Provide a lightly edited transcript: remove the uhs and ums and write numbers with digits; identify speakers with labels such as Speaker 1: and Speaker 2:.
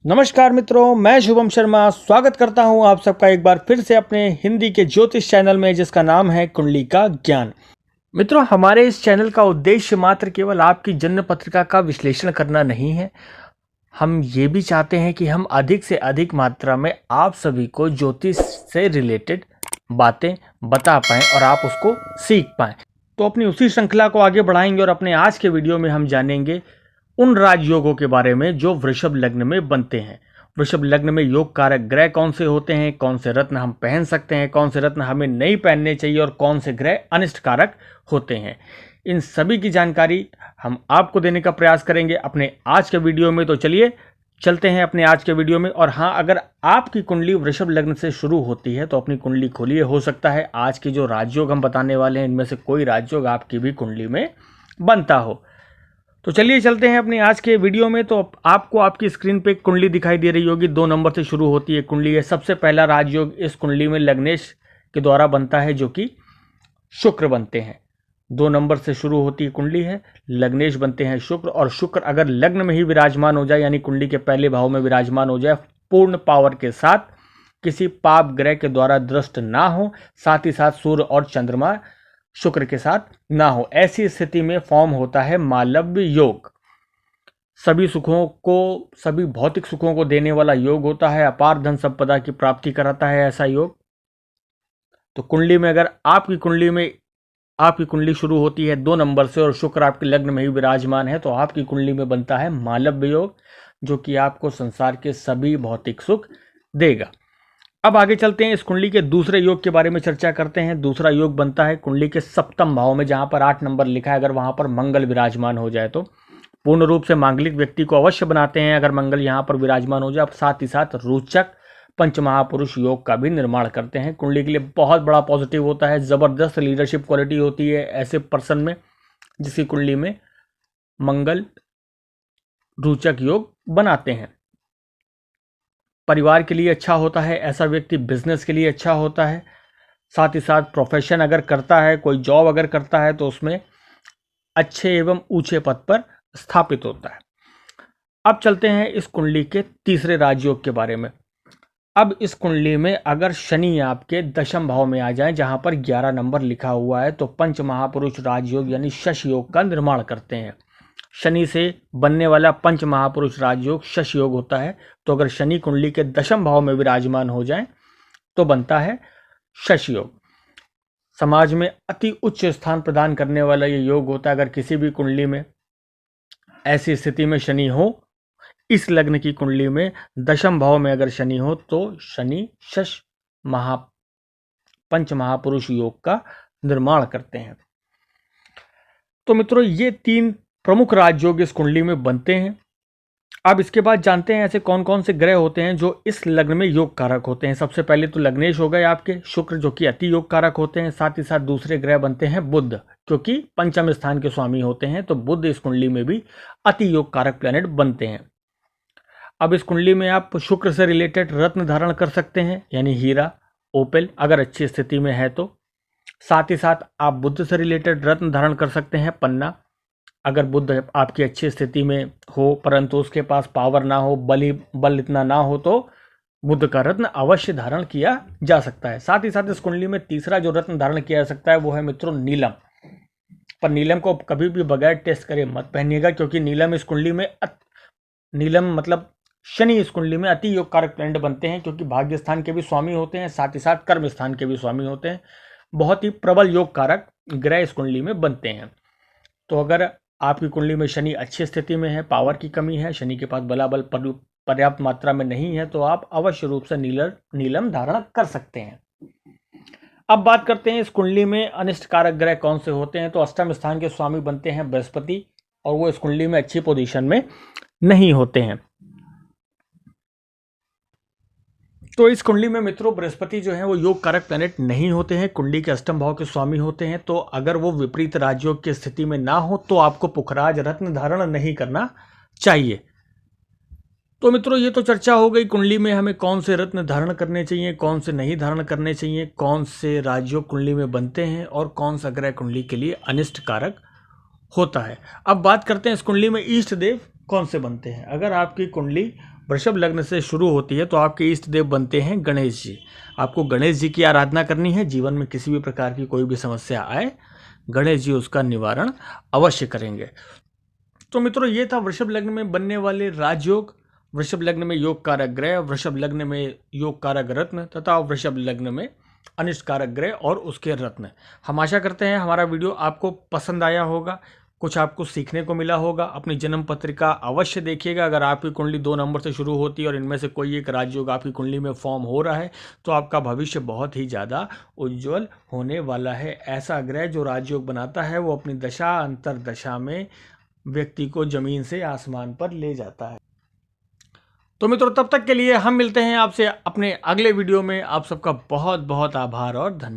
Speaker 1: नमस्कार मित्रों, मैं शुभम शर्मा स्वागत करता हूं आप सबका एक बार फिर से अपने हिंदी के ज्योतिष चैनल में, जिसका नाम है कुंडली का ज्ञान। मित्रों, हमारे इस चैनल का उद्देश्य मात्र केवल आपकी जन्म पत्रिका का विश्लेषण करना नहीं है। हम ये भी चाहते हैं कि हम अधिक से अधिक मात्रा में आप सभी को ज्योतिष से रिलेटेड बातें बता पाएं और आप उसको सीख पाएं। तो अपनी उसी श्रृंखला को आगे बढ़ाएंगे और अपने आज के वीडियो में हम जानेंगे उन राजयोगों के बारे में जो वृषभ लग्न में बनते हैं। वृषभ लग्न में योग कारक ग्रह कौन से होते हैं, कौन से रत्न हम पहन सकते हैं, कौन से रत्न हमें नहीं पहनने चाहिए और कौन से ग्रह अनिष्ट कारक होते हैं। इन सभी की जानकारी हम आपको देने का प्रयास करेंगे अपने आज के वीडियो में। तो चलिए चलते हैं अपने आज के वीडियो में। और हाँ, अगर आपकी कुंडली वृषभ लग्न से शुरू होती है तो अपनी कुंडली खोलिए। हो सकता है आज के जो राजयोग हम बताने वाले हैं इनमें से कोई राजयोग आपकी भी कुंडली में बनता हो। तो चलिए चलते हैं अपने आज के वीडियो में। तो आपको आपकी स्क्रीन पे कुंडली दिखाई दे रही होगी, 2 नंबर से शुरू होती है कुंडली है। सबसे पहला राजयोग इस कुंडली में लग्नेश के द्वारा बनता है, जो कि शुक्र बनते हैं। 2 नंबर से शुरू होती है कुंडली है, लग्नेश बनते हैं शुक्र। और शुक्र अगर लग्न में ही विराजमान हो जाए, यानी कुंडली के पहले भाव में विराजमान हो जाए, पूर्ण पावर के साथ, किसी पाप ग्रह के द्वारा दृष्ट ना हो, साथ ही साथ सूर्य और चंद्रमा शुक्र के साथ ना हो, ऐसी स्थिति में फॉर्म होता है मालव्य योग। सभी सुखों को, सभी भौतिक सुखों को देने वाला योग होता है, अपार धन संपदा की प्राप्ति कराता है ऐसा योग। तो कुंडली में अगर आपकी कुंडली शुरू होती है 2 नंबर से और शुक्र आपके लग्न में ही विराजमान है, तो आपकी कुंडली में बनता है मालव्य योग, जो कि आपको संसार के सभी भौतिक सुख देगा। अब आगे चलते हैं, इस कुंडली के दूसरे योग के बारे में चर्चा करते हैं। दूसरा योग बनता है कुंडली के सप्तम भाव में, जहां पर 8 नंबर लिखा है। अगर वहां पर मंगल विराजमान हो जाए तो पूर्ण रूप से मांगलिक व्यक्ति को अवश्य बनाते हैं अगर मंगल यहां पर विराजमान हो जाए। साथ ही साथ रोचक पंचमहापुरुष योग का भी निर्माण करते हैं। कुंडली के लिए बहुत बड़ा पॉजिटिव होता है, जबरदस्त लीडरशिप क्वालिटी होती है ऐसे पर्सन में जिसकी कुंडली में मंगल रोचक योग बनाते हैं। परिवार के लिए अच्छा होता है ऐसा व्यक्ति, बिजनेस के लिए अच्छा होता है। साथ ही साथ प्रोफेशन अगर करता है, कोई जॉब अगर करता है, तो उसमें अच्छे एवं ऊंचे पद पर स्थापित होता है। अब चलते हैं इस कुंडली के तीसरे राजयोग के बारे में। अब इस कुंडली में अगर शनि आपके दशम भाव में आ जाए, जहां पर 11 नंबर लिखा हुआ है, तो पंच महापुरुष राजयोग यानी शश योग का निर्माण करते हैं। शनि से बनने वाला पंच महापुरुष राजयोग शश योग होता है। तो अगर शनि कुंडली के दशम भाव में विराजमान हो जाए तो बनता है शश योग। समाज में अति उच्च स्थान प्रदान करने वाला ये योग होता है। अगर किसी भी कुंडली में ऐसी स्थिति में शनि हो, इस लग्न की कुंडली में दशम भाव में अगर शनि हो, तो शनि शश पंच महापुरुष योग का निर्माण करते हैं। तो मित्रों, ये 3 प्रमुख राजयोग इस कुंडली में बनते हैं। अब इसके बाद जानते हैं ऐसे कौन कौन से ग्रह होते हैं जो इस लग्न में योग कारक होते हैं। सबसे पहले तो लग्नेश हो गए आपके शुक्र, जो कि अति योग कारक होते हैं। साथ ही साथ दूसरे ग्रह बनते हैं बुध, क्योंकि पंचम स्थान के स्वामी होते हैं, तो बुध इस कुंडली में भी अति योग कारक प्लैनेट बनते हैं। अब इस कुंडली में आप शुक्र से रिलेटेड रत्न धारण कर सकते हैं, यानी हीरा, ओपेल, अगर अच्छी स्थिति में है तो। साथ ही साथ आप बुध से रिलेटेड रत्न धारण कर सकते हैं, पन्ना, अगर बुध आपकी अच्छी स्थिति में हो परंतु उसके पास पावर ना हो, बल इतना ना हो, तो बुध का रत्न अवश्य धारण किया जा सकता है। साथ ही साथ इस कुंडली में तीसरा जो रत्न धारण किया जा सकता है वो है मित्रों नीलम। पर नीलम को कभी भी बगैर टेस्ट करे मत पहनिएगा, क्योंकि नीलम इस कुंडली में मतलब शनि इस कुंडली में अति योग कारक प्लैनेट बनते हैं, क्योंकि भाग्य स्थान के भी स्वामी होते हैं, साथ ही साथ कर्म स्थान के भी स्वामी होते हैं। बहुत ही प्रबल योग कारक ग्रह इस कुंडली में बनते हैं। तो अगर आपकी कुंडली में शनि अच्छी स्थिति में है, पावर की कमी है, शनि के पास बलाबल पर्याप्त मात्रा में नहीं है, तो आप अवश्य रूप से नीलम धारण कर सकते हैं। अब बात करते हैं इस कुंडली में अनिष्ट कारक ग्रह कौन से होते हैं। तो अष्टम स्थान के स्वामी बनते हैं बृहस्पति, और वो इस कुंडली में अच्छी पोजीशन में नहीं होते हैं। तो इस कुंडली में मित्रों बृहस्पति जो है वो योग कारक प्लैनेट नहीं होते हैं, कुंडली के अष्टम भाव के स्वामी होते हैं। तो अगर वो विपरीत राजयोग की स्थिति में ना हो तो आपको पुखराज रत्न धारण नहीं करना चाहिए। तो मित्रों, ये तो चर्चा हो गई कुंडली में हमें कौन से रत्न धारण करने चाहिए, कौन से नहीं धारण करने चाहिए, कौन से राजयोग कुंडली में बनते हैं और कौन सा ग्रह कुंडली के लिए अनिष्ट कारक होता है। अब बात करते हैं इस कुंडली में इष्ट देव कौन से बनते हैं। अगर आपकी कुंडली वृषभ लग्न से शुरू होती है तो आपके इष्ट देव बनते हैं गणेश जी। आपको गणेश जी की आराधना करनी है। जीवन में किसी भी प्रकार की कोई भी समस्या आए, गणेश जी उसका निवारण अवश्य करेंगे। तो मित्रों, ये था वृषभ लग्न में बनने वाले राजयोग, वृषभ लग्न में योग कारक ग्रह, वृषभ लग्न में योग कारक रत्न तथा वृषभ लग्न में अनिष्ट कारक ग्रह और उसके रत्न। हम आशा करते हैं हमारा वीडियो आपको पसंद आया होगा, कुछ आपको सीखने को मिला होगा। अपनी जन्म पत्रिका अवश्य देखिएगा। अगर आपकी कुंडली 2 नंबर से शुरू होती है और इनमें से कोई एक राजयोग आपकी कुंडली में फॉर्म हो रहा है तो आपका भविष्य बहुत ही ज़्यादा उज्जवल होने वाला है। ऐसा ग्रह जो राजयोग बनाता है वो अपनी दशा अंतर दशा में व्यक्ति को जमीन से आसमान पर ले जाता है। तो मित्रों, तब तक के लिए हम मिलते हैं आपसे अपने अगले वीडियो में। आप सबका बहुत बहुत आभार और धन्यवाद।